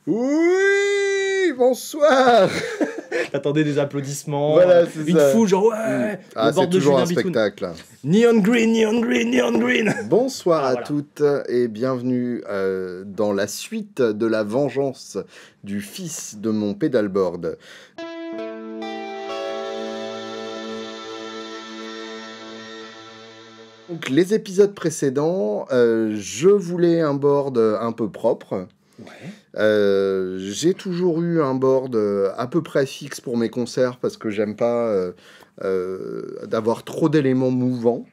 Oui, bonsoir. T'attendais des applaudissements, Voilà, c'est une ça. foule genre ouais, Ah, le bord c'est de toujours Julien un Bitoun. spectacle. Neon green, neon green, neon green. Bonsoir à voilà. toutes et bienvenue dans la suite de la vengeance du fils de mon pédalboard. Donc, les épisodes précédents, je voulais un board un peu propre. Ouais. J'ai toujours eu un board à peu près fixe pour mes concerts parce que j'aime pas d'avoir trop d'éléments mouvants.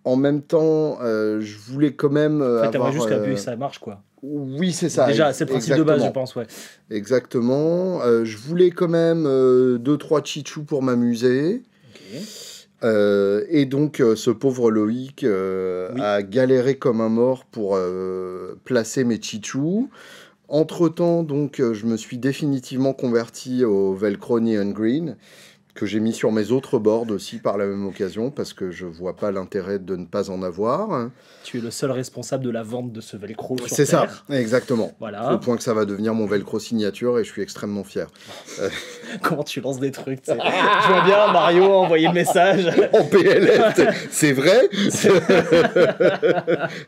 En même temps, je voulais quand même En fait, avoir... t'aimerais juste que ça marche, quoi. Oui, c'est ça. Déjà, c'est le principe de base, je pense, ouais. Exactement. Je voulais quand même 2-3 chichous pour m'amuser. Ok. Et donc, ce pauvre Loïc Oui. a galéré comme un mort pour placer mes chichous. Entre-temps, donc, je me suis définitivement converti au Velcro Neon Green, que j'ai mis sur mes autres boards aussi par la même occasion, parce que je vois pas l'intérêt de ne pas en avoir. Tu es le seul responsable de la vente de ce velcro sur C'est ça, Terre. exactement. Voilà. Au point que ça va devenir mon Velcro signature et je suis extrêmement fier. Comment tu lances des trucs, tu sais. Je vois bien Mario envoyer le message. En PLS, c'est vrai.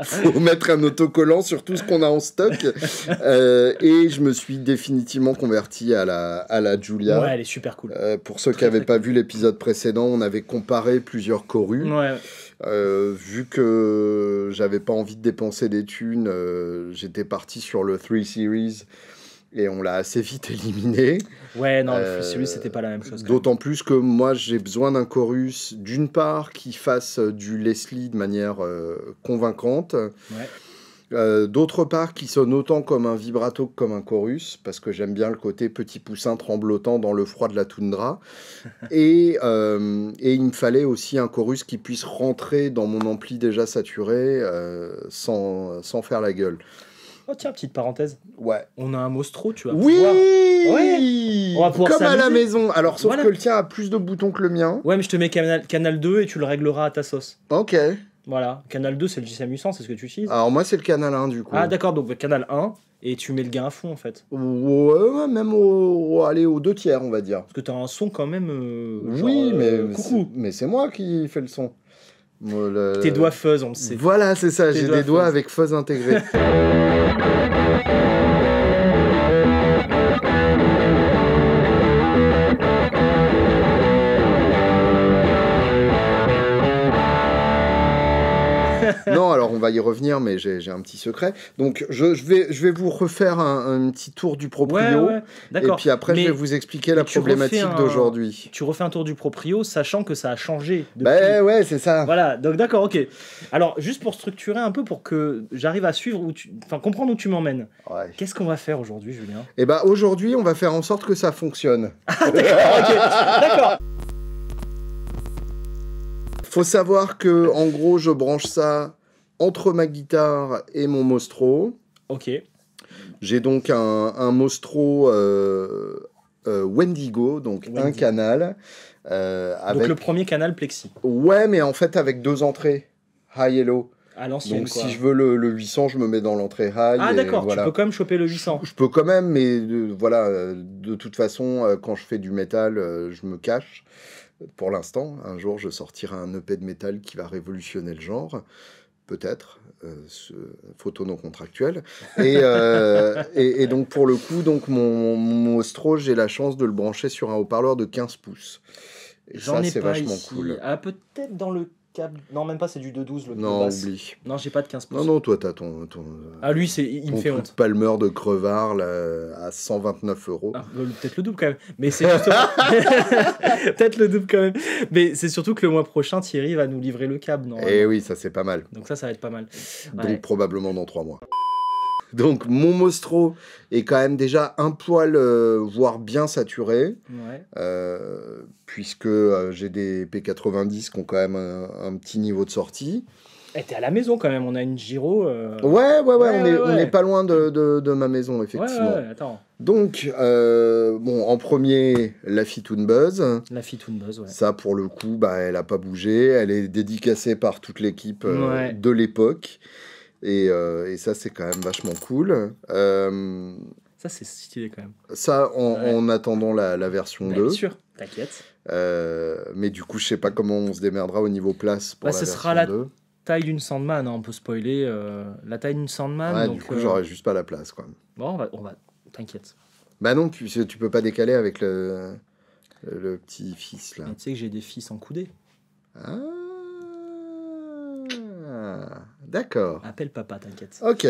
Faut mettre un autocollant sur tout ce qu'on a en stock. Et je me suis définitivement converti à la Julia. Ouais, elle est super cool. Pour ceux qui n'avaient pas vu l'épisode précédent, on avait comparé plusieurs corus. Ouais. Vu que j'avais pas envie de dépenser des thunes, j'étais parti sur le 3 Series et on l'a assez vite éliminé. Ouais, non, le Series, c'était pas la même chose. D'autant plus que moi, j'ai besoin d'un chorus, d'une part, qui fasse du Leslie de manière convaincante. Ouais. D'autre part, qui sonne autant comme un vibrato que comme un chorus, parce que j'aime bien le côté petit poussin tremblotant dans le froid de la toundra. Et il me fallait aussi un chorus qui puisse rentrer dans mon ampli déjà saturé sans faire la gueule. Oh tiens, petite parenthèse. Ouais. On a un Mostro, tu vas Oui pouvoir... Ouais. On va pouvoir comme à la s'amuser. maison. Alors, sauf Voilà. que le tien a plus de boutons que le mien. Ouais, mais je te mets canal 2 et tu le régleras à ta sauce. Ok. Voilà. Canal 2, c'est le JSM 800, c'est ce que tu utilises. Alors, moi, c'est le canal 1, du coup. Ah, d'accord, donc canal 1, et tu mets le gain à fond, en fait. Ouais, même aux 2 tiers, on va dire. Parce que t'as un son quand même... Oui, mais coucou. c'est moi qui fais le son. Moi, Tes doigts fuzz, on le sait. Voilà, c'est ça, j'ai des doigts fuzz. avec fuzz intégré. Non, alors on va y revenir, mais j'ai un petit secret. Donc je vais vous refaire un petit tour du proprio. Ouais, Et d'accord. puis après, je vais vous expliquer la problématique d'aujourd'hui. Tu refais un tour du proprio, sachant que ça a changé depuis. Bah ouais, c'est ça. Voilà, donc d'accord, ok. Alors, juste pour structurer un peu, pour que j'arrive à suivre, comprendre où tu m'emmènes. Ouais. Qu'est-ce qu'on va faire aujourd'hui, Julien? Et bah aujourd'hui, on va faire en sorte que ça fonctionne. D'accord. Faut savoir que, en gros, je branche ça entre ma guitare et mon Mostro. Ok. J'ai donc un Mostro Wendigo, donc un canal. Avec... Donc le premier canal plexi. Ouais, mais en fait avec 2 entrées, high et low. À l'ancienne, donc quoi. si je veux le 800, je me mets dans l'entrée high. Ah d'accord, voilà. tu peux quand même choper le 800. Je peux quand même, mais voilà, de toute façon, quand je fais du métal, je me cache. Pour l'instant, un jour, je sortirai un EP de métal qui va révolutionner le genre. Peut-être, photo non contractuelle. Et donc, pour le coup, donc, mon Mostro, j'ai la chance de le brancher sur un haut-parleur de 15 pouces. Et J'en ça, ai c'est pas vachement ici. cool. Ah, peut-être dans le câble. Non, même pas, c'est du 212 le Non, basse. oublie. Non, j'ai pas de 15 pouces. Non, toi, t'as ton Ah, lui, il me fait truc honte. Palmer de crevard là, à 129 €. Ah, peut-être le double quand même. Mais c'est justement. Peut-être le double quand même. Mais c'est surtout que le mois prochain, Thierry va nous livrer le câble. Eh oui, ça c'est pas mal. Donc ça va être pas mal. Donc Ouais. probablement dans 3 mois. Donc mon Mostro est quand même déjà un poil, voire bien saturé. Ouais. Puisque j'ai des P90 qui ont quand même un petit niveau de sortie. Eh, t'es à la maison quand même, on a une Giro. Ouais, ouais. on est pas loin de ma maison, effectivement. Ouais, attends. Donc, bon, en premier, la Fitoon Buzz. La Fitoon Buzz, ouais. Ça, pour le coup, bah, elle a pas bougé. Elle est dédicacée par toute l'équipe Ouais. de l'époque. Et ça, c'est quand même vachement cool. Ça, c'est stylé quand même. Ça, Ouais. en attendant la version Bah, 2. bien sûr, t'inquiète. Mais du coup, je sais pas comment on se démerdera au niveau place pour Bah, la ce version sera la 2. taille d'une Sandman, hein, on peut spoiler. La taille d'une Sandman, Ouais, donc... du coup, j'aurais juste pas la place, quoi. Bon, on va... T'inquiète. Bah non, tu peux pas décaler avec le petit-fils, là. Mais tu sais que j'ai des fils en coudée. Ah, d'accord. Appelle papa, t'inquiète. Ok.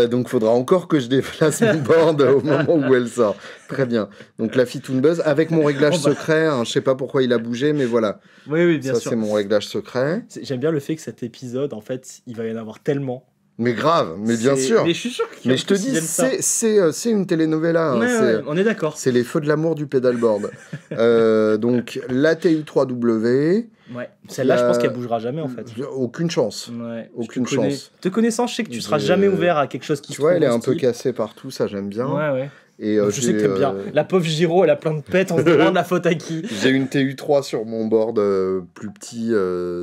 Donc, faudra encore que je déplace mon board au moment où elle sort. Très bien. Donc, la Fitoon Buzz avec mon réglage secret. Hein, je sais pas pourquoi il a bougé, mais voilà. Oui, bien Ça, sûr. c'est mon réglage secret. J'aime bien le fait que cet épisode, en fait, il va y en avoir tellement. Mais grave, mais bien C'est- sûr. Mais je suis sûr qu'il y Mais a je te beaucoup qui dis, aiment ça. c'est une telenovela. Hein, Ouais, c'est, ouais, on est d'accord. c'est les feux de l'amour du pédalboard. Donc, la TU3W, Ouais. Celle-là, je pense La- qu'elle bougera jamais, en fait. aucune chance. Ouais. Aucune Je te connais- chance. Te connaissant, je sais que tu seras Je- jamais ouvert à quelque chose qui Tu se vois, trouve elle est en un peu style. cassée partout, ça j'aime bien. Ouais, ouais. Et Je sais que t'aimes bien. La pauvre Giro, elle a plein de pètes, on se demande la faute à qui. J'ai une TU3 sur mon board plus petit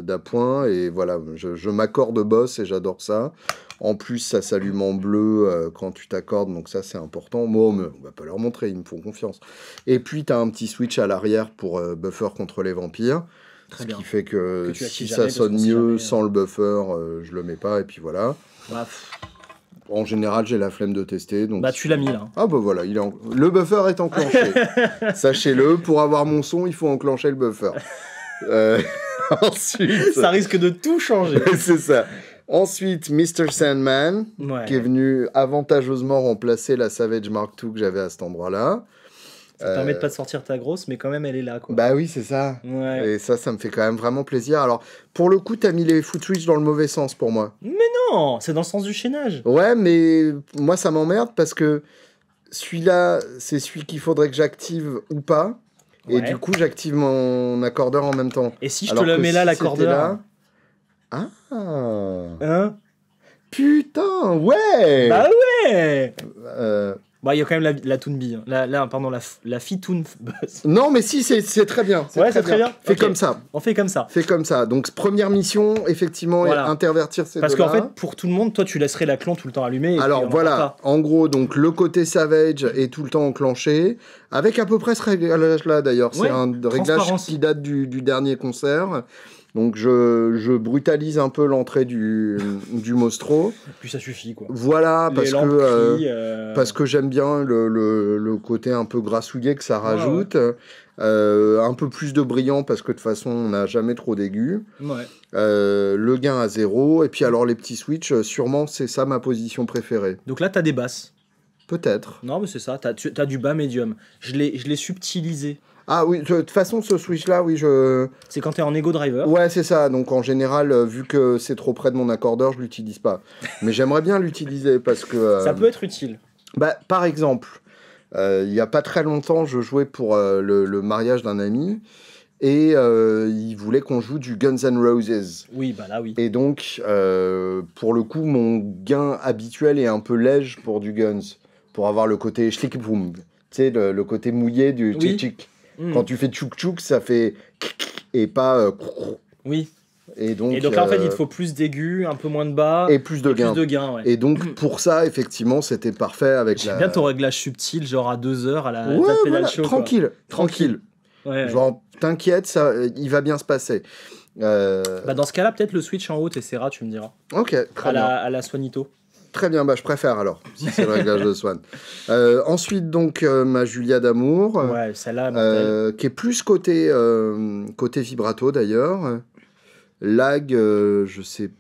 d'appoint et voilà, je m'accorde boss et j'adore ça. En plus, ça s'allume en bleu quand tu t'accordes, donc ça c'est important. Moi, on va pas leur montrer, ils me font confiance. Et puis, tu as un petit switch à l'arrière pour buffer contre les vampires. Très Ce bien. qui fait que, Que tu actives si jamais, ça parce sonne qu'on sait mieux jamais, sans le buffer, je le mets pas et puis voilà. Bah, En général, j'ai la flemme de tester. Donc tu l'as mis là. Ah bah voilà, le buffer est enclenché. Sachez-le, pour avoir mon son, il faut enclencher le buffer. Ensuite, Ça risque de tout changer. c'est ça. Ensuite, Mr. Sandman, Ouais. qui est venu avantageusement remplacer la Savage Mark II que j'avais à cet endroit-là. Ça te permet de pas te sortir ta grosse, mais quand même, elle est là, quoi. Bah oui, c'est ça. Ouais. Et ça me fait quand même vraiment plaisir. Alors, pour le coup, t'as mis les foot switch dans le mauvais sens pour moi. Non, c'est dans le sens du chaînage. Ouais, mais moi, ça m'emmerde parce que celui-là, c'est celui qu'il faudrait que j'active ou pas. Et Ouais. du coup, j'active mon accordeur en même temps. Et si je Alors te le que mets si là, c'était l'accordeur là- Ah Hein Putain, ouais Bah ouais. Euh, Bah, il y a quand même la Toonbee. Hein. Pardon, la Fitoon Buzz. Non, mais si, c'est très bien. Ouais, c'est très bien. Fais Ok. comme ça. On fait comme ça. Fais comme ça. Donc, première mission, effectivement, Voilà. intervertir ces Parce qu'en deux-là. fait, pour tout le monde, toi, tu laisserais la clon tout le temps allumée. et puis Alors on en voilà, parle pas. en gros, donc le côté Savage est tout le temps enclenché, avec à peu près ce réglage-là d'ailleurs. Ouais, C'est un réglage transparence. qui date du dernier concert. Donc je brutalise un peu l'entrée du Mostro. Puis ça suffit, quoi. Voilà, Les parce lampes que, crient, parce que j'aime bien le côté un peu grassouillet que ça rajoute. Un peu plus de brillant, parce que de toute façon, on n'a jamais trop d'aigus. Ouais. Le gain à 0. Et puis alors les petits switches, sûrement c'est ça ma position préférée. Donc là, t'as des basses. Peut-être. Non, mais c'est ça. T'as du bas médium. Je l'ai subtilisé. Ah oui, de toute façon, ce switch-là, oui, C'est quand t'es en Ego Driver. Ouais, c'est ça. Donc, en général, vu que c'est trop près de mon accordeur, je l'utilise pas. Mais j'aimerais bien l'utiliser parce que... Ça peut être utile. Bah, par exemple, il y a pas très longtemps, je jouais pour le mariage d'un ami et il voulait qu'on joue du Guns N' Roses. Oui, bah là, oui. Et donc, pour le coup, mon gain habituel est un peu léger pour du Guns, pour avoir le côté schlick boom. Tu sais, le côté mouillé du Oui. tchik-tchik. Hmm. Quand tu fais tchouk tchouk, ça fait et pas Oui. et donc là, en fait, il te faut plus d'aigus, un peu moins de bas. et plus de gains. Plus de gains, ouais. Et donc pour ça, effectivement, c'était parfait avec J'aime bien ton réglage subtil, genre à 2 heures à la Ouais, pedal voilà, show. tranquille. Ouais. Genre t'inquiète, ça, il va bien se passer. Bah dans ce cas-là, peut-être le switch en haut, t'essaieras, tu me diras. Ok, très bien. À la Swanito. Très bien, bah je préfère alors, si c'est le réglage de Swan. Ensuite donc ma Julia d'amour. Ouais, celle-là, mortelle. Qui est plus côté vibrato d'ailleurs. Lag, je sais.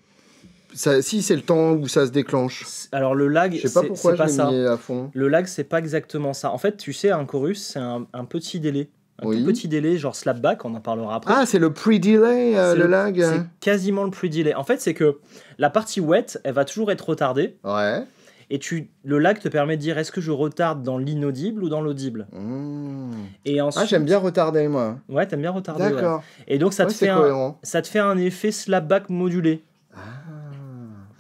Ça, si c'est le temps où ça se déclenche. Alors le lag, Je sais pas pourquoi c'est je pas l'ai ça. mis à fond. Le lag, c'est pas exactement ça. En fait, tu sais, un chorus, c'est un petit délai. Un Oui. tout petit délai, genre slapback, on en parlera après. Ah, c'est le pre-delay, C'est le lag. C'est quasiment le pre-delay. En fait, c'est que la partie wet, elle va toujours être retardée. Ouais. Et le lag te permet de dire est-ce que je retarde dans l'inaudible ou dans l'audible. Et ensuite, Ah, j'aime bien retarder moi. Ouais, t'aimes bien retarder. Ouais. D'accord. Et donc ça Ouais, te c'est fait cohérent. ça te fait un effet slapback modulé.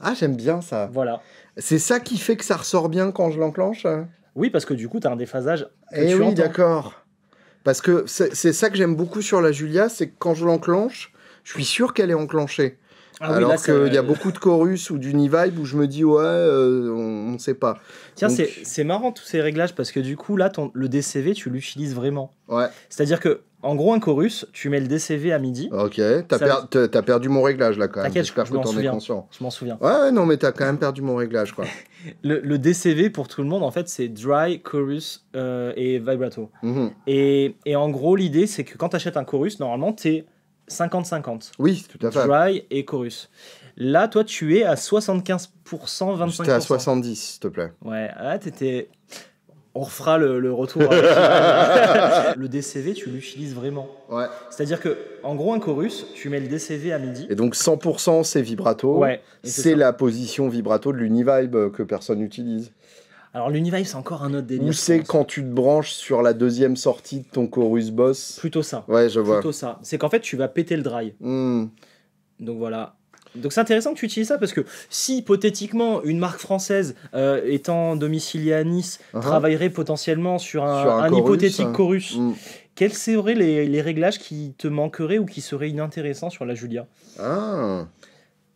Ah, j'aime bien ça. Voilà. C'est ça qui fait que ça ressort bien quand je l'enclenche. Oui, parce que du coup, t'as un déphasage que Eh tu oui, entends. d'accord. Parce que c'est ça que j'aime beaucoup sur la Julia, c'est que quand je l'enclenche, je suis sûr qu'elle est enclenchée. Ah oui, Alors là, qu'il y a beaucoup de chorus ou d'Univibe où je me dis, ouais, on ne sait pas. Tiens, Donc, c'est marrant tous ces réglages parce que du coup, là, le DCV, tu l'utilises vraiment. ouais, C'est-à-dire que, en gros, un chorus, tu mets le DCV à midi. ok. Ça- T'as perdu mon réglage là quand même. T'inquiète, J'espère je que m'en t'en es souviens. conscient. Je m'en souviens. Ouais, non, mais t'as quand même perdu mon réglage, quoi. Le DCV, pour tout le monde, en fait, c'est dry, chorus et vibrato. Mhm. Et en gros, l'idée, c'est que quand tu achètes un chorus, normalement, t'es 50-50. Oui, tout à fait. Dry et chorus. Là, toi, tu es à 75%, 25%. J'étais à 70, s'il te plaît. Ouais, ah, t'étais... On refera le retour avec Ivan. Le DCV, tu l'utilises vraiment. Ouais. C'est-à-dire que, en gros, un chorus, tu mets le DCV à midi. Et donc 100% c'est vibrato. Ouais, et c'est C'est ça. la position vibrato de l'Univibe que personne n'utilise. Alors, l'Univibe, c'est encore un autre délire. Ou je c'est pense. quand tu te branches sur la deuxième sortie de ton chorus boss. Plutôt ça. Ouais, je vois. Plutôt ça. C'est qu'en fait, tu vas péter le dry. Hmm. Donc voilà. Donc c'est intéressant que tu utilises ça parce que si hypothétiquement une marque française étant domiciliée à Nice travaillerait potentiellement sur un chorus, hypothétique chorus, Hmm. quels seraient les réglages qui te manqueraient ou qui seraient inintéressants sur la Julia? Ah.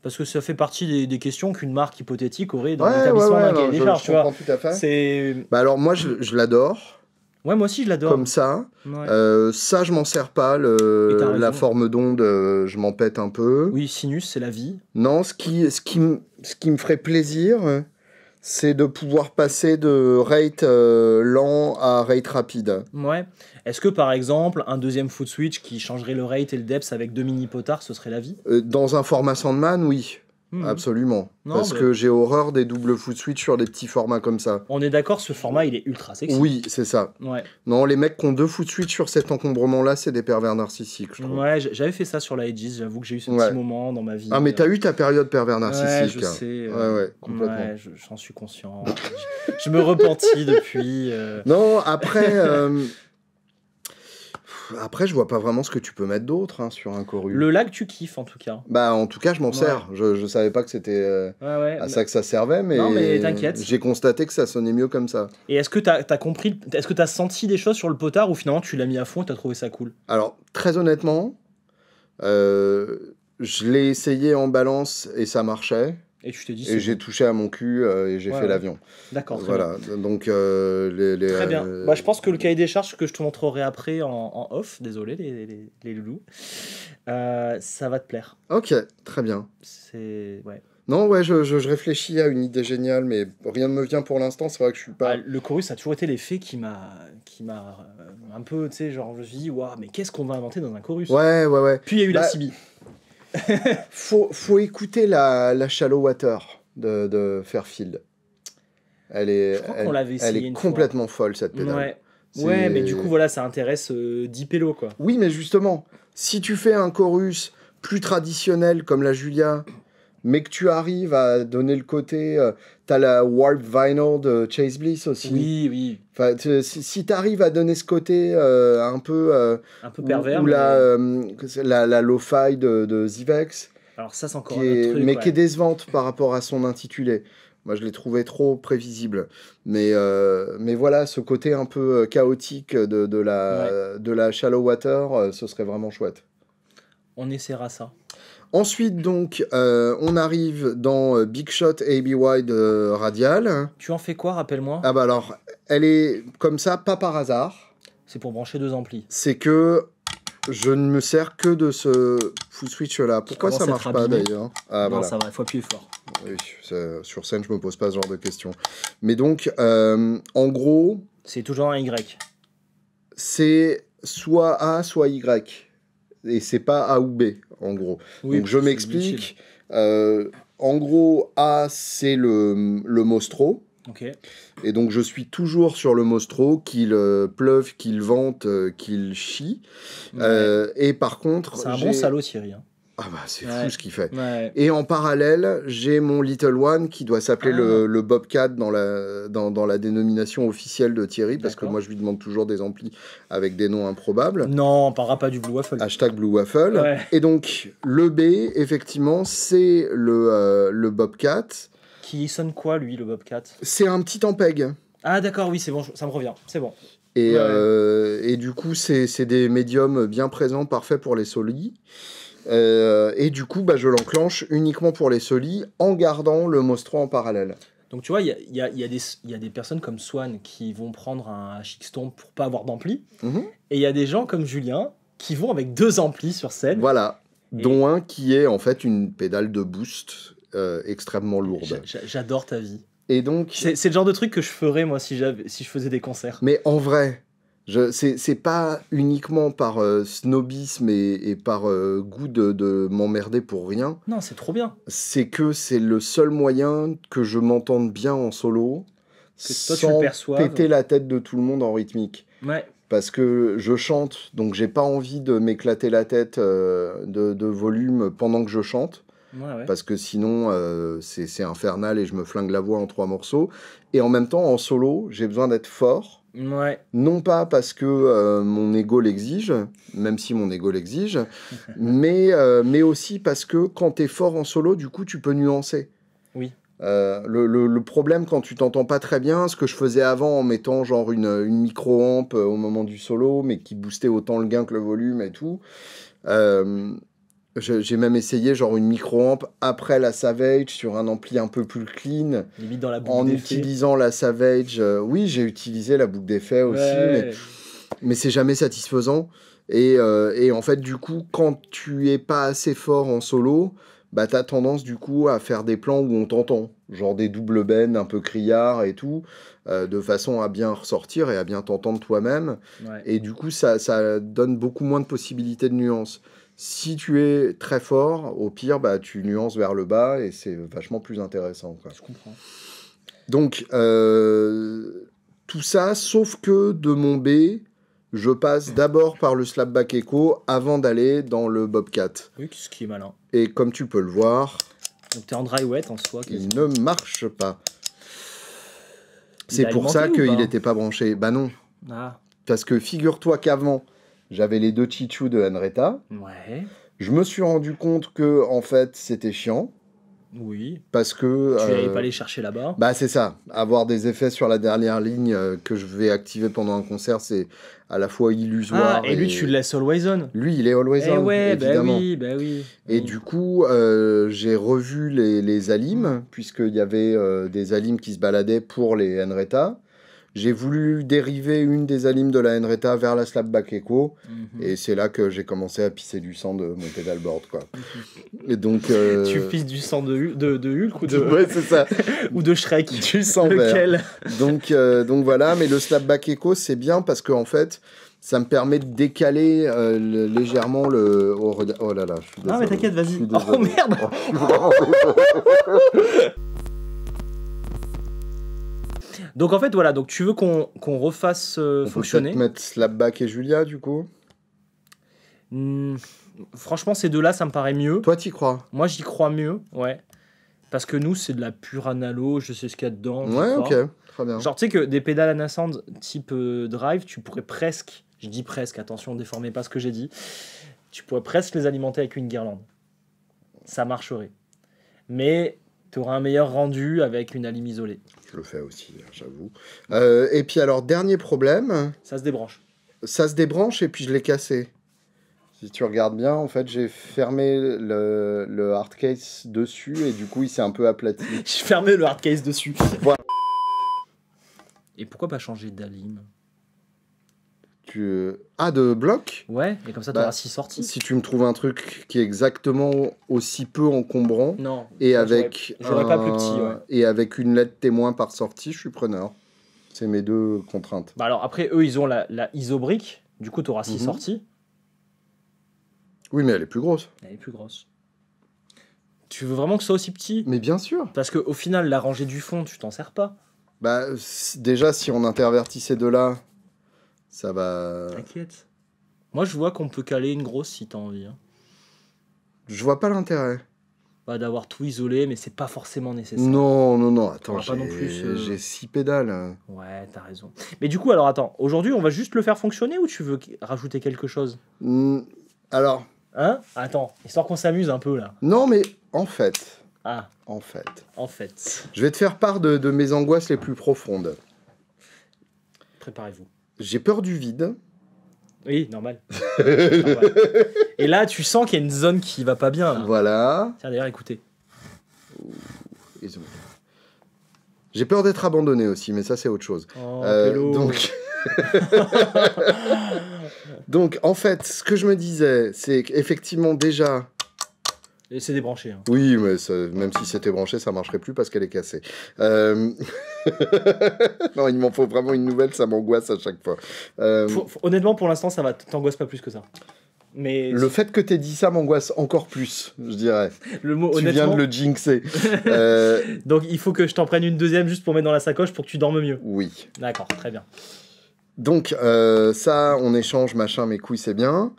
Parce que ça fait partie des questions qu'une marque hypothétique aurait dans Ouais, l'établissement d'un non, cahier des je charges, tu vois. comprends tout à fait. C'est... Bah alors moi je l'adore Ouais, moi aussi je l'adore. comme ça. Ouais. Ça je m'en sers pas. Et t'as raison. La forme d'onde, je m'en pète un peu. Oui, sinus, c'est la vie. Non, ce qui me ferait plaisir, c'est de pouvoir passer de rate lent à rate rapide. Ouais. Est-ce que par exemple, un deuxième foot switch qui changerait le rate et le depth avec 2 mini potards, ce serait la vie? Dans un format Sandman, oui, absolument. Non, Parce bah- que j'ai horreur des doubles foot switch sur des petits formats comme ça. On est d'accord, ce format, il est ultra sexy. Oui, c'est ça. Ouais, Non, les mecs qui ont deux foot switch sur cet encombrement-là, c'est des pervers narcissiques, je trouve. ouais j'avais fait ça sur la Aegis, j'avoue que j'ai eu ce Ouais. petit moment dans ma vie. Ah, mais t'as eu ta période pervers Ouais, narcissique. je hein. sais. Ouais, complètement. Ouais, j'en suis conscient. je me repentis depuis. Non, après, après, je vois pas vraiment ce que tu peux mettre d'autre hein, sur un chorus. Le lag, tu kiffes en tout cas. Bah, en tout cas, je m'en Ouais. sers. Je savais pas que c'était Ouais. à ça que ça servait, mais, Non, mais t'inquiète. j'ai constaté que ça sonnait mieux comme ça. Et est-ce que t'as compris, est-ce que t'as senti des choses sur le potard ou finalement tu l'as mis à fond et t'as trouvé ça cool? Alors, très honnêtement, je l'ai essayé en balance et ça marchait. Et tu t'es dit, Et c'est j'ai bon. touché à mon cul et j'ai Ouais, fait ouais. l'avion. D'accord, très Voilà. Donc, Très bien. Bah, je pense que le cahier des charges que je te montrerai après en off, désolé les loulous, ça va te plaire. Ok, très bien. C'est... Ouais. Non, ouais, je réfléchis à une idée géniale, mais rien ne me vient pour l'instant. C'est vrai que je suis pas. Ah, le chorus a toujours été l'effet qui m'a un peu, tu sais, genre, je me suis dit, waouh, mais qu'est-ce qu'on va inventer dans un chorus? Ouais. Puis il y a eu la Bah, CB. Faut écouter la Shallow Water de Fairfield. Je crois qu'on l'avait elle essayé est une fois. complètement folle, cette pédale. Ouais. C'est- Ouais, mais du coup, voilà, ça intéresse 10 pélos, quoi. Oui, mais justement, si tu fais un chorus plus traditionnel comme la Julia, mais que tu arrives à donner le côté... t'as la Warp Vinyl de Chase Bliss aussi. Oui, Enfin, si tu arrives à donner ce côté un peu... un peu pervers. ou mais... la lo-fi de Zivex, Alors ça, c'est encore qui un autre est, truc. mais ouais. qui est décevante par rapport à son intitulé. Moi, je l'ai trouvé trop prévisible. Mais voilà, ce côté un peu chaotique de la Shallow Water, ce serait vraiment chouette. On essaiera ça. Ensuite, donc, on arrive dans Big Shot ABY de Radial. Tu en fais quoi, rappelle-moi? Ah bah alors, elle est comme ça, pas par hasard. C'est pour brancher 2 amplis. C'est que je ne me sers que de ce full switch là. Pourquoi commence ça à marche être pas abîmé. d'ailleurs? Ah Non, voilà. ça va, il faut appuyer fort. Oui, sur scène, je me pose pas ce genre de questions. Mais donc, en gros, C'est toujours un Y. c'est soit A, soit Y. Et c'est pas A ou B, en gros. Oui, donc, je c'est m'explique. En gros, A, c'est le Mostro. Ok. Et donc, je suis toujours sur le Mostro, qu'il pleuve, qu'il vente, qu'il chie. Ouais. Et par contre... C'est un bon salaud, Thierry. Hein. Ah bah, c'est Ouais. fou ce qu'il fait. Ouais. Et en parallèle, j'ai mon Little One qui doit s'appeler Ah. le Bobcat dans la dénomination officielle de Thierry, parce que D'accord. moi je lui demande toujours des amplis avec des noms improbables. Non, on parlera pas du Blue Waffle. Hashtag Blue Waffle. Ouais. Et donc, le B, effectivement, c'est le Bobcat. Qui sonne quoi, lui, le Bobcat? C'est un petit Ampeg. Ah, d'accord, oui, c'est bon, ça me revient. C'est bon. Et, Ouais. et du coup, c'est des médiums bien présents, parfaits pour les solis. Et du coup, bah, je l'enclenche uniquement pour les solis en gardant le Mostro en parallèle. Donc tu vois, il y a des personnes comme Swan qui vont prendre un HX Stomp pour pas avoir d'ampli. Mhm. Et il y a des gens comme Julien qui vont avec 2 amplis sur scène. Voilà, Et- dont un qui est en fait une pédale de boost extrêmement lourde. J'adore ta vie. Et donc, C'est le genre de truc que je ferais moi si je faisais des concerts. mais en vrai, c'est pas uniquement par snobisme et par goût de m'emmerder pour rien. Non, c'est trop bien. C'est que c'est le seul moyen que je m'entende bien en solo Que toi, tu le sans perçoives. péter la tête de tout le monde en rythmique. Ouais. Parce que je chante, donc j'ai pas envie de m'éclater la tête de volume pendant que je chante. Ouais. Parce que sinon c'est infernal et je me flingue la voix en 3 morceaux. Et en même temps, en solo, j'ai besoin d'être fort. Ouais. Non pas parce que mon ego l'exige, même si mon ego l'exige, mais aussi parce que quand t'es fort en solo, du coup, tu peux nuancer. Oui. Le problème quand tu t'entends pas très bien, ce que je faisais avant en mettant genre une micro-amp au moment du solo, mais qui boostait autant le gain que le volume et tout, j'ai même essayé genre une micro-amp après la Savage sur un ampli un peu plus clean, Limite dans la boucle en d'effet. utilisant la Savage. Oui, j'ai utilisé la boucle d'effet aussi, Ouais. mais c'est jamais satisfaisant. Et en fait, du coup, quand tu es pas assez fort en solo, bah t'as tendance du coup à faire des plans où on t'entend, genre des double bends un peu criards et tout, de façon à bien ressortir et à bien t'entendre toi-même. Ouais. Et du coup, ça donne beaucoup moins de possibilités de nuances. Si tu es très fort, au pire, bah, tu nuances vers le bas et c'est vachement plus intéressant, quoi. Je comprends. Donc, tout ça, sauf que de mon B, je passe d'abord par le slapback echo avant d'aller dans le bobcat. Oui, ce qui est malin. Et comme tu peux le voir, Donc t'es en dry wet en soi. il ne marche pas. Il C'est est pour ça alimenté ou qu'il pas n'était pas branché. Bah non, Ah. parce que figure-toi qu'avant, j'avais les 2 Chichu de Henretta. Ouais. Je me suis rendu compte que, en fait, c'était chiant. Oui. Parce que... Tu n'allais pas les chercher là-bas. Bah c'est ça, avoir des effets sur la dernière ligne que je vais activer pendant un concert, c'est à la fois illusoire. Ah, et lui, tu le laisses always on. Lui, il est always Eh on, ouais, évidemment. bah oui. Et du coup, j'ai revu les alimes, puisqu'il y avait des alimes qui se baladaient pour les Henretta. J'ai voulu dériver une des alimes de la Henretta vers la slapback echo, et c'est là que j'ai commencé à pisser du sang de mon pedalboard, quoi. Et donc... Tu pisses du sang de Hulk ou de... Ouais, c'est ça. ou de Shrek. Du sang vert. Lequel? Donc voilà, mais le slapback echo, c'est bien parce qu'en fait, ça me permet de décaler légèrement le... Oh là là, je suis désolé. Ah mais t'inquiète, Je vas-y. suis Oh désolé. merde. Oh, je suis vraiment désolé. Donc en fait, voilà, donc tu veux qu'on refasse On peut fonctionner. peut-être mettre slapback et Julia, du coup. Franchement, ces deux-là, ça me paraît mieux. Toi, t'y crois? Moi, j'y crois mieux, ouais. Parce que nous, c'est de la pure analo, je sais ce qu'il y a dedans. j'y Ouais, crois. ok, très bien. Genre, tu sais que des pédales Anasound type drive, tu pourrais presque, je dis presque, attention, déformez pas ce que j'ai dit, tu pourrais presque les alimenter avec une guirlande. Ça marcherait. Mais tu auras un meilleur rendu avec une alim isolée. Je le fais aussi, j'avoue. Et puis alors, dernier problème, Ça se débranche. ça se débranche et puis je l'ai cassé. Si tu regardes bien, en fait, j'ai fermé le hardcase dessus et du coup, il s'est un peu aplati. J'ai fermé le hardcase dessus. Voilà. Et pourquoi pas changer d'alim? Ah, de bloc? Ouais, et comme ça, tu Bah, auras 6 sorties. Si tu me trouves un truc qui est exactement aussi peu encombrant Non. et ça, avec j'aurais pas plus petit, ouais. et avec une lettre témoin par sortie, je suis preneur. C'est mes 2 contraintes. Bah alors après, eux, ils ont la isobrique. Du coup, tu auras 6 sorties. Oui, mais elle est plus grosse. Elle est plus grosse. Tu veux vraiment que ce soit aussi petit? Mais bien sûr. Parce qu'au final, la rangée du fond, tu t'en sers pas. Bah, déjà, si on intervertit ces deux-là, ça va... T'inquiète. Moi, je vois qu'on peut caler une grosse si t'as envie. Hein. Je vois pas l'intérêt. Bah, d'avoir tout isolé, mais c'est pas forcément nécessaire. Non, attends, Faudra pas non plus, j'ai 6 pédales. Ouais, t'as raison. Mais du coup, alors attends, aujourd'hui, on va juste le faire fonctionner ou tu veux rajouter quelque chose? Alors... Hein? Attends, histoire qu'on s'amuse un peu là. Non, mais en fait... Ah, En fait... en fait. Je vais te faire part de mes angoisses les plus profondes. Préparez-vous. J'ai peur du vide. Oui, normal. Normal. Et là, tu sens qu'il y a une zone qui va pas bien. Là. Voilà. Tiens, d'ailleurs, écoutez. Ils ont- J'ai peur d'être abandonné aussi, mais ça, c'est autre chose. Oh, Pélo. Donc, en fait, ce que je me disais, c'est qu'effectivement, déjà... Et c'est débranché. Hein. Oui, mais même si c'était branché, ça marcherait plus parce qu'elle est cassée. Non, il m'en faut vraiment une nouvelle, ça m'angoisse à chaque fois. Honnêtement, pour l'instant, ça va t'angoisse pas plus que ça. Mais Le fait que t'aies dit ça m'angoisse encore plus, je dirais. le mot Tu honnêtement. viens de le jinxer. Donc il faut que je t'en prenne une deuxième juste pour mettre dans la sacoche pour que tu dormes mieux. Oui. D'accord, très bien. Donc, ça, on échange, machin, mes couilles, c'est bien.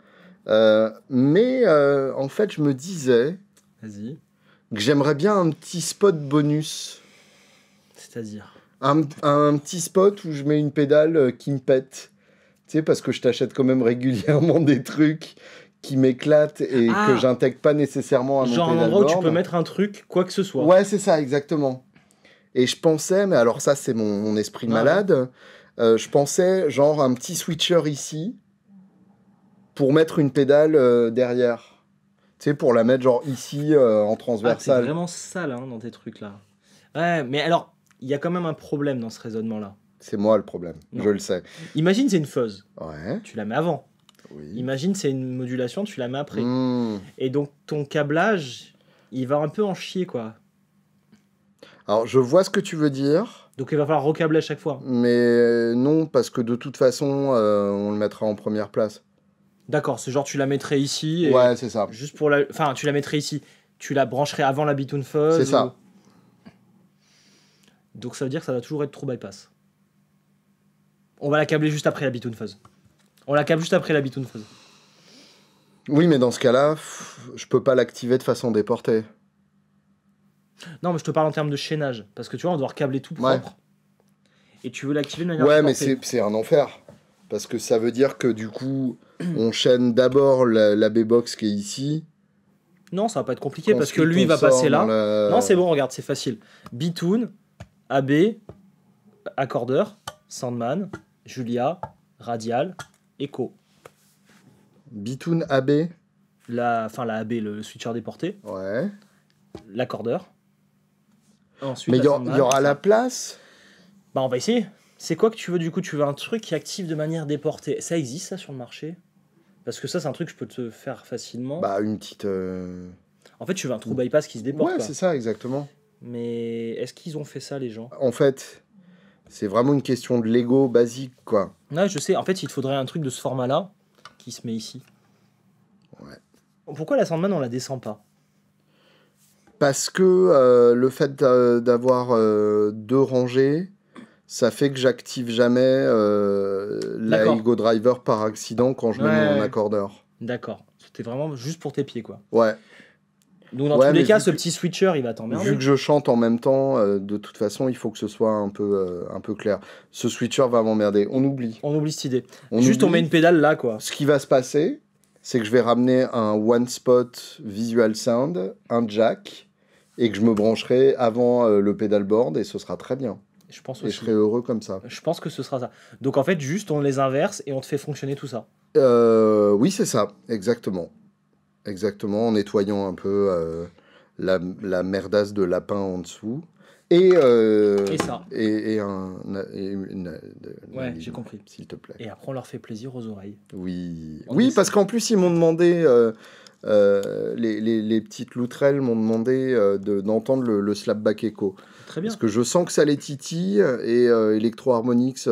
Mais en fait, je me disais Vas-y. que j'aimerais bien un petit spot bonus. C'est-à-dire. Un petit spot où je mets une pédale qui me pète. Tu sais, parce que je t'achète quand même régulièrement des trucs qui m'éclatent et que j'intègre pas nécessairement à mon Genre un pédalboard. endroit où tu peux mettre un truc, quoi que ce soit. Ouais, c'est ça, exactement. Et je pensais, mais alors ça, c'est mon esprit Ouais. malade. Je pensais, genre, un petit switcher ici pour mettre une pédale derrière. Tu sais, pour la mettre, genre, ici, en Ah, t'es transversal. vraiment sale hein, dans tes trucs là. Ouais, mais alors, il y a quand même un problème dans ce raisonnement là. C'est moi le problème, Non. je le sais. Imagine c'est une fuzz, Ouais, tu la mets avant. oui. Imagine c'est une modulation, tu la mets après. Mmh. Et donc ton câblage, il va un peu en chier quoi. Alors, je vois ce que tu veux dire, Donc il va falloir recabler à chaque fois. mais non, parce que de toute façon, on le mettra en première place. D'accord, c'est genre tu la mettrais ici et Ouais, c'est ça. juste pour la... Enfin, tu la mettrais ici. Tu la brancherais avant la Bitoon Fuzz. C'est ça. Donc ça veut dire que ça va toujours être true bypass. On va la câbler juste après la Bitoon Fuzz. On la câble juste après la Bitoon Fuzz. Oui, mais dans ce cas-là, je peux pas l'activer de façon déportée. Non, mais je te parle en termes de chaînage. Parce que tu vois, on doit recabler tout Ouais. propre. Et tu veux l'activer de manière Ouais, mais déportée. c'est un enfer. Parce que ça veut dire que du coup, on chaîne d'abord la B-Box qui est ici. Non, ça va pas être compliqué parce que Ensuite, lui, il on va sort passer là. dans la- Non, c'est bon, regarde, c'est facile. Bitoon, AB, accordeur, Sandman, Julia, Radial, Echo. Bitoon AB. La AB, le switcher déporté, Ouais. l'accordeur. Ensuite, Mais la il Sandman, y aura ça. la place. Bah, on va essayer. C'est quoi que tu veux du coup? Tu veux un truc qui active de manière déportée. Ça existe ça sur le marché? Parce que ça, c'est un truc que je peux te faire facilement. Bah, une petite. En fait, tu veux un true bypass qui se déporte. Ouais, quoi. c'est ça, exactement. Mais est-ce qu'ils ont fait ça, les gens? En fait, c'est vraiment une question de Lego basique, quoi. Ouais, je sais. En fait, il te faudrait un truc de ce format-là qui se met ici. Ouais. Pourquoi la Sandman, on la descend pas? Parce que le fait d'avoir deux rangées, ça fait que j'active jamais la D'accord. Ego Driver par accident quand je mets Ouais, mon ouais. accordeur. D'accord. C'était vraiment juste pour tes pieds, quoi. Ouais. Donc, dans Ouais, tous les mais cas, vu ce que- petit switcher, il va Vu t'emmerder. que je chante en même temps, de toute façon, il faut que ce soit un peu clair. Ce switcher va m'emmerder. On oublie. On oublie cette idée. On Juste, on oublie. met une pédale là, quoi. Ce qui va se passer, c'est que je vais ramener un one spot visual sound, un jack, et que je me brancherai avant le pedalboard, et ce sera très bien. Je pense Et je aussi. serai heureux comme ça. Je pense que ce sera ça. Donc, en fait, juste, on les inverse et on te fait fonctionner tout ça. Oui, c'est ça, exactement. Exactement, en nettoyant un peu la merdasse de lapin en dessous. Et ça. Et une Ouais, ligne, j'ai compris. s'il te plaît. Et après, on leur fait plaisir aux oreilles. Oui, On oui, essaie. parce qu'en plus, ils m'ont demandé, les petites loutrelles m'ont demandé d'entendre le slapback echo. Très bien. Parce que je sens que ça les titille, et Electro Harmonix,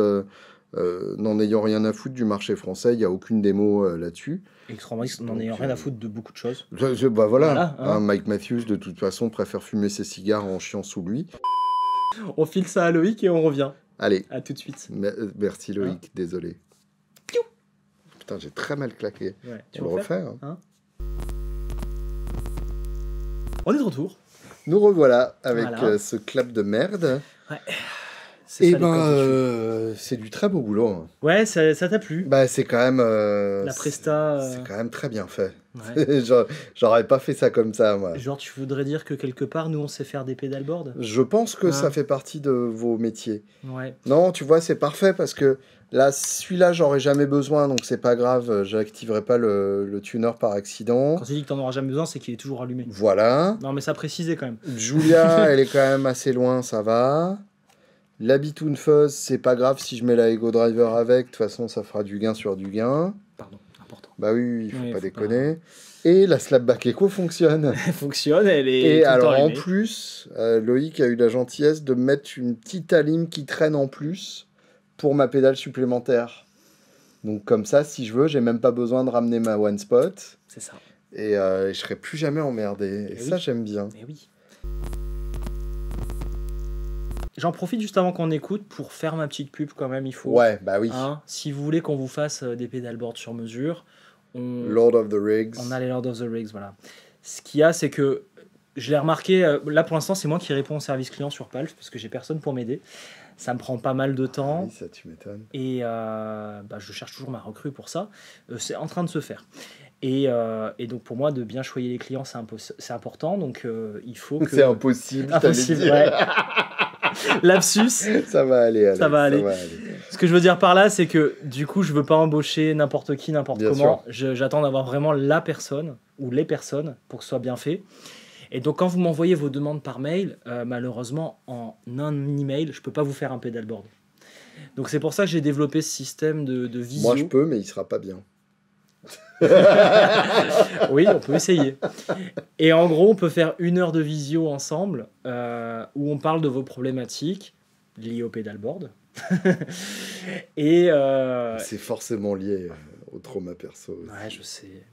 n'en ayant rien à foutre du marché français, il n'y a aucune démo là-dessus. Electromix, n'en Donc, ayant rien à foutre de beaucoup de choses. Bah voilà, Voilà, hein. hein, Mike Matthews, de toute façon, préfère fumer ses cigares en chiant sous lui. On file ça à Loïc et on revient. Allez, À tout de suite. merci Loïc, désolé. Putain, j'ai très mal claqué. Ouais, tu On le veux faire refait, hein. On est de retour. Nous revoilà avec Voilà. ce clap de merde. C'est Et ça, les ben, codes dessus. c'est du très beau boulot. Hein. Ouais, ça t'a plu. Bah, c'est quand même. La presta. C'est quand même très bien fait. Ouais. J'aurais pas fait ça comme ça, moi. Genre, tu voudrais dire que quelque part, nous, on sait faire des pédalboards? Je pense que ça Hein? fait partie de vos métiers. Ouais. Non, tu vois, c'est parfait parce que là, celui-là, j'aurais jamais besoin, donc c'est pas grave, j'activerai pas le tuner par accident. Quand tu dis que t'en auras jamais besoin, c'est qu'il est toujours allumé. Voilà. Non, mais ça précisait quand même. Julia, elle est quand même assez loin, ça va. La Bitoon Fuzz, c'est pas grave si je mets la Ego Driver avec, de toute façon, ça fera du gain sur du gain. Pardon, important. Bah oui, il faut Oui, pas faut déconner. Et la Slapback Echo fonctionne. Elle fonctionne, elle est. Et tout le temps alors en allumée. plus, Loïc a eu la gentillesse de mettre une petite alim qui traîne en plus pour ma pédale supplémentaire. Donc comme ça, si je veux, j'ai même pas besoin de ramener ma One Spot. C'est ça. Et je serai plus jamais emmerdé. Et Eh ça, oui. j'aime bien. Eh oui. J'en profite juste avant qu'on écoute pour faire ma petite pub quand même, il faut. Ouais, bah oui. Hein, si vous voulez qu'on vous fasse des pédalboards sur mesure, Lord of the Rigs. on a les Lord of the Rigs, voilà. Ce qu'il y a, c'est que je l'ai remarqué, là pour l'instant, c'est moi qui réponds au service client sur Palf, parce que j'ai personne pour m'aider. Ça me prend pas mal de temps. Oui, ça, tu m'étonnes. Et je cherche toujours ma recrue pour ça. C'est en train de se faire. Et donc pour moi, de bien choyer les clients, c'est important. Donc il faut que... C'est impossible, je t'avais Impossible, dit. ouais. Lapsus. Ça va aller, Alex, Ça va aller. va aller. Ce que je veux dire par là, c'est que du coup, je veux pas embaucher n'importe qui, n'importe Bien comment. J'attends d'avoir vraiment la personne ou les personnes pour que ce soit bien fait. Et donc quand vous m'envoyez vos demandes par mail, malheureusement, en non-email, je peux pas vous faire un pédalboard. Donc c'est pour ça que j'ai développé ce système de visio. Moi, je peux, mais il sera pas bien. Oui, on peut essayer. Et en gros, on peut faire 1 heure de visio ensemble où on parle de vos problématiques liées au pédalboard. Et C'est forcément lié au trauma perso aussi. ouais, je sais.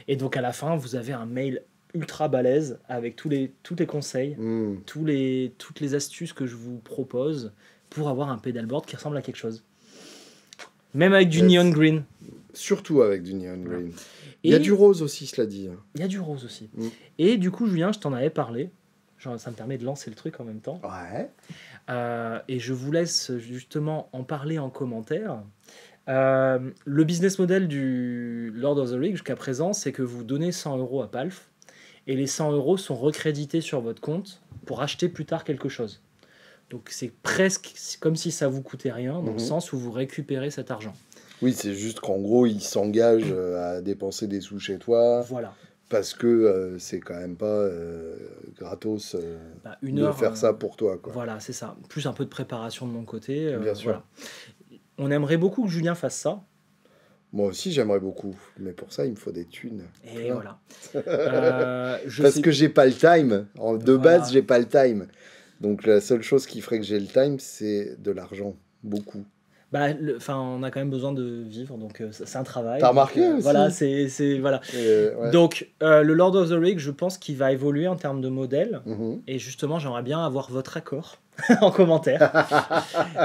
Et donc à la fin, vous avez un mail ultra balèze avec tous les conseils, Mm. toutes les astuces que je vous propose pour avoir un pédalboard qui ressemble à quelque chose. Même avec du Yes. neon green. Surtout avec du neon green. Et Il y a du rose aussi, cela dit. il y a du rose aussi. Mm. Et du coup, Julien, je t'en avais parlé. Genre, ça me permet de lancer le truc en même temps. Ouais. Et je vous laisse justement en parler en commentaire. Le business model du Lord of the Rig jusqu'à présent, c'est que vous donnez 100 € à Palf et les 100 € sont recrédités sur votre compte pour acheter plus tard quelque chose. Donc c'est presque comme si ça vous coûtait rien, dans le Mhm. sens où vous récupérez cet argent. Oui, c'est juste qu'en gros, il s'engage à dépenser des sous chez toi Voilà. parce que c'est quand même pas gratos Bah, une de heure, faire ça pour toi, quoi. Voilà, c'est ça. Plus un peu de préparation de mon côté. Bien sûr. Voilà. On aimerait beaucoup que Julien fasse ça. Moi aussi, j'aimerais beaucoup, mais pour ça, il me faut des thunes. Et Plein. voilà. Je Parce sais- que j'ai pas le time. De Voilà. base, j'ai pas le time. Donc la seule chose qui ferait que j'ai le time, c'est de l'argent. Beaucoup. Bah, on a quand même besoin de vivre, donc c'est un travail. T'as Donc, remarqué aussi Voilà, voilà. Ouais. Donc, le Lord of the Rig, je pense qu'il va évoluer en termes de modèle. Mhm. Et justement, j'aimerais bien avoir votre accord en commentaire.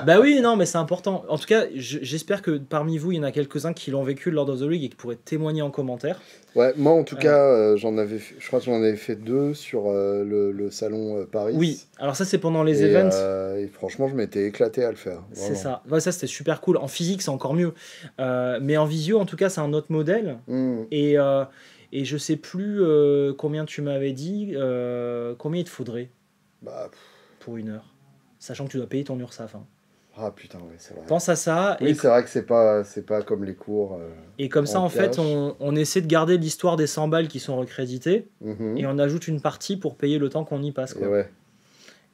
Bah oui, non, mais c'est important. En tout cas, j'espère que parmi vous, il y en a quelques-uns qui l'ont vécu, le Lord of the Rig, et qui pourraient témoigner en commentaire. Ouais, moi en tout cas, je crois que j'en avais fait 2 sur le salon Paris. Oui, alors ça, c'est pendant les et, events. et franchement, je m'étais éclaté à le faire. C'est vraiment. ça. Ouais, ça, c'était super cool. En physique, c'est encore mieux. Mais en visio, en tout cas, c'est un autre modèle. Mm. Et je sais plus combien tu m'avais dit, combien il te faudrait Bah, pour 1 heure. Sachant que tu dois payer ton URSAF. Hein. ah putain, ouais, c'est vrai. Pense à ça. Oui, c'est vrai que c'est pas comme les cours. Et comme ça, en en fait, cash. on essaie de garder l'histoire des 100 balles qui sont recréditées. Mhm. Et on ajoute une partie pour payer le temps qu'on y passe. Et Quoi. ouais.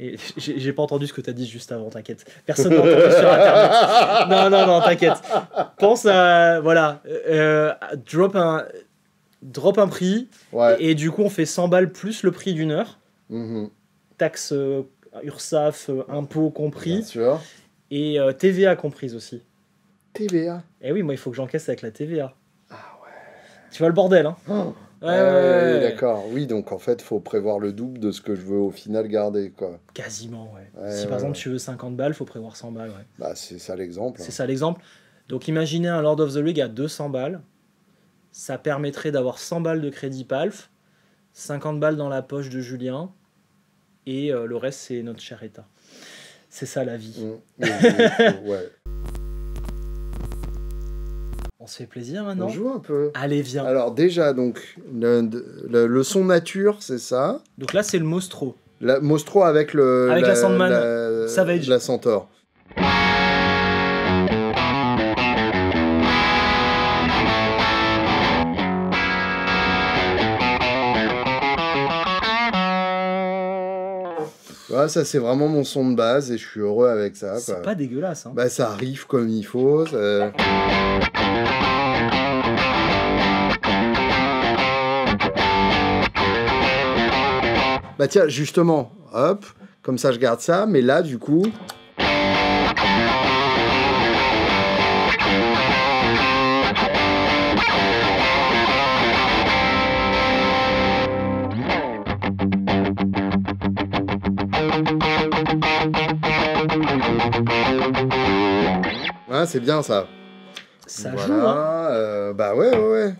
Et j'ai pas entendu ce que tu as dit juste avant, t'inquiète. Personne n'a entendu sur Internet. Non, t'inquiète. Pense à... Voilà. Drop un prix. Ouais. Et du coup, on fait 100 balles plus le prix d'1 heure. Mhm. Taxe URSAF, impôts compris. Bien sûr. Et TVA comprise aussi. TVA. Et oui, moi, il faut que j'encaisse avec la TVA. Ah ouais. Tu vois le bordel, hein. Oh. Ouais, Ouais, d'accord. Oui, donc en fait, faut prévoir le double de ce que je veux au final garder, quoi. Quasiment, ouais. Ouais, Si ouais, par exemple ouais. tu veux 50 balles, faut prévoir 100 balles, ouais. Bah, c'est ça l'exemple. C'est ça l'exemple. Donc imaginez un Lord of the Rig à 200 balles. Ça permettrait d'avoir 100 balles de crédit PALF, 50 balles dans la poche de Julien, et le reste, c'est notre cher État. C'est ça la vie. Ouais. On On se fait plaisir On maintenant. joue un peu. Allez, viens. Alors déjà, donc, le son nature, c'est ça. Donc là, c'est le Mostro. La Mostro avec Avec la Sandman. Savage. La Centaure. Ouais, ça c'est vraiment mon son de base et je suis heureux avec ça. C'est Quoi. pas dégueulasse. Hein. Bah ça arrive comme il faut. Bah tiens, justement, hop, comme ça je garde ça, mais là du coup... Ouais, c'est bien ça. Ça voilà, joue, hein. Bah ouais.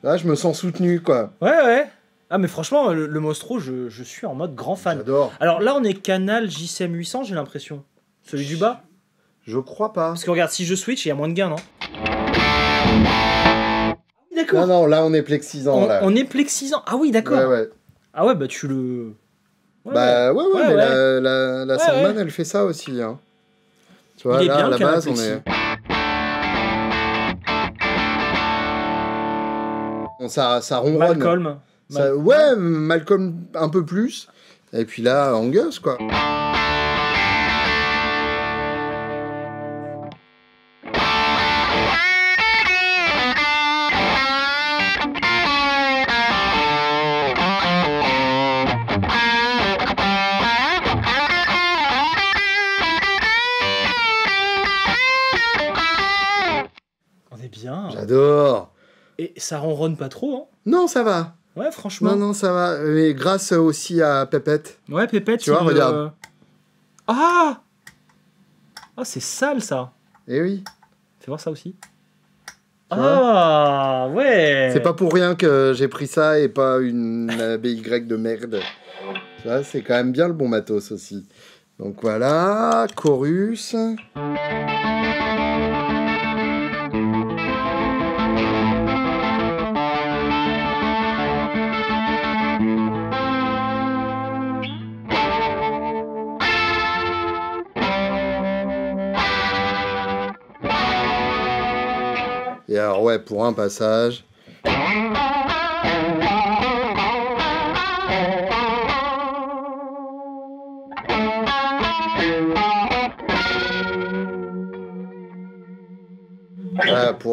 Là, je me sens soutenu, quoi. Ouais. Ah, mais franchement, le Mostro, je suis en mode grand fan. J'adore. Alors là, on est canal JCM 800, j'ai l'impression. Celui du bas. Je crois pas. Parce que regarde, si je switch, il y a moins de gain, non? D'accord. Non, là, on est plexisant, là. On est plexisant. Ah oui, d'accord. Ouais. Ah ouais, bah tu le... Ouais, mais ouais. la Sandman, elle fait ça aussi, hein. Tu vois, Il est là, bien, à la le canal base, on plexi. est... Ça ronronne. Malcolm. Ouais, Malcolm un peu plus. Et puis là, Angus, quoi. On est bien. J'adore. Et ça ronronne pas trop, hein? Non, ça va. Ouais, franchement. Non, ça va. Mais grâce aussi à Pépette. Ouais, Pépette, tu vois, regarde. Ah! Ah, c'est sale, ça. Eh oui. Fais voir ça aussi. Tu Ah, ouais. C'est pas pour rien que j'ai pris ça et pas une BY de merde. Tu vois, c'est quand même bien le bon matos aussi. Donc voilà, chorus. Et alors ouais, pour un passage...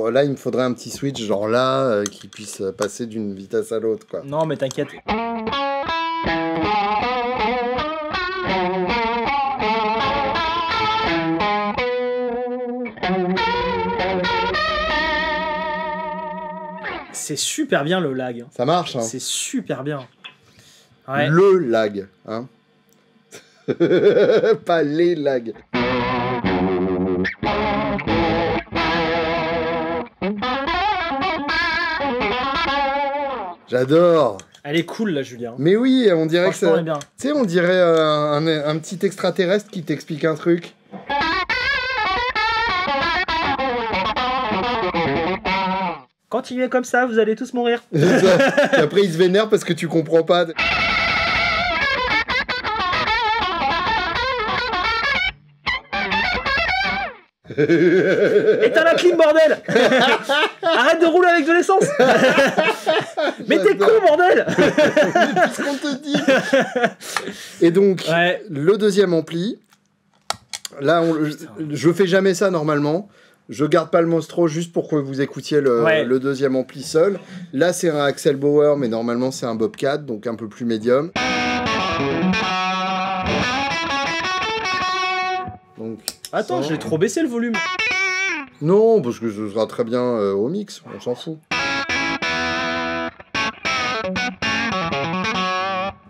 Là, il me faudrait un petit switch, genre là, qui puisse passer d'une vitesse à l'autre, quoi. Non, mais t'inquiète. C'est super bien le lag. Ça marche, hein. C'est super bien. Ouais. Le lag, hein. Pas les lags. J'adore. Elle est cool, là, Julien. Mais oui, on dirait que Franchement, elle ça... est bien. Tu sais, on dirait un petit extraterrestre qui t'explique un truc. Continuez comme ça, vous allez tous mourir. Et après, il se vénère parce que tu comprends pas. Éteins la clim, bordel. Arrête de rouler avec de l'essence. Mais t'es con, bordel. Qu'est-ce qu'on te dit? Et donc, ouais. Le deuxième ampli, là, je fais jamais ça normalement. Je garde pas le Mostro juste pour que vous écoutiez le deuxième ampli seul. Là, c'est un Axel Bauer, mais normalement, c'est un Bobcat, donc un peu plus médium. Donc, attends, j'ai trop baissé le volume. Non, parce que ce sera très bien au mix, on s'en fout.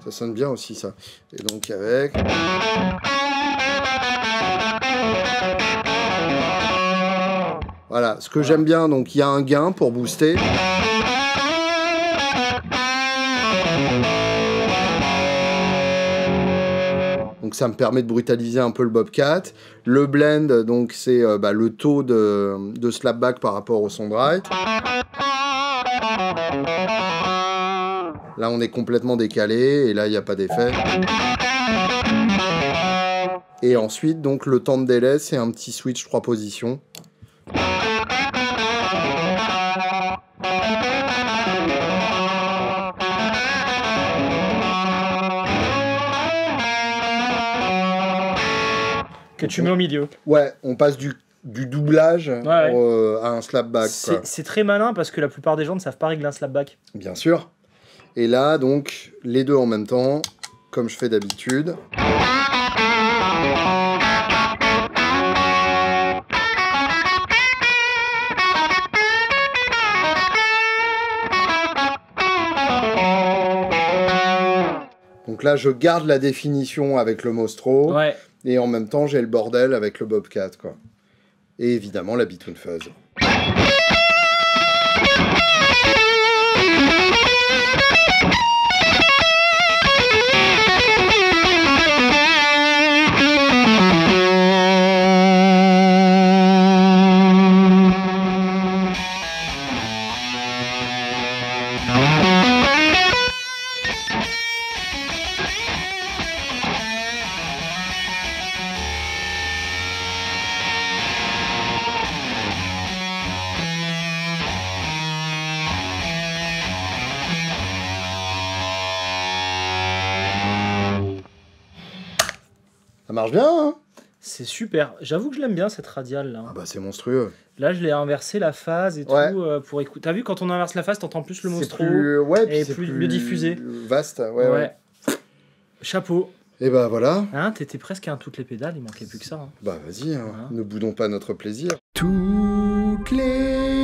Ça sonne bien aussi, ça. Et donc, avec... Voilà, ce que j'aime bien, donc il y a un gain pour booster. Donc Donc ça me permet de brutaliser un peu le bobcat. Le blend, donc c'est le taux de slapback par rapport au son dry. Là on est complètement décalé et là il n'y a pas d'effet. Et ensuite donc le temps de délai, c'est un petit switch 3 positions. Que tu mets au milieu. Ouais, on passe du doublage à un slapback. C'est très malin parce que la plupart des gens ne savent pas régler un slapback. Bien sûr. Et là, donc, les deux en même temps, comme je fais d'habitude. Donc là, je garde la définition avec le Mostro. Ouais. Et en même temps, j'ai le bordel avec le bobcat, quoi. Et évidemment, la Bitoon Fuzz. Ça marche bien, hein? C'est super. J'avoue que je l'aime bien cette radiale là. Ah bah c'est monstrueux. Là, je l'ai inversé la phase et tout pour écouter. T'as vu quand on inverse la phase, t'entends plus le Mostro et et plus mieux diffusé. Vaste, ouais. Chapeau. Et bah voilà. Hein, t'étais presque à toutes les pédales, il manquait plus que ça. Hein. Bah vas-y, hein. Voilà. Ne boudons pas notre plaisir. Toutes les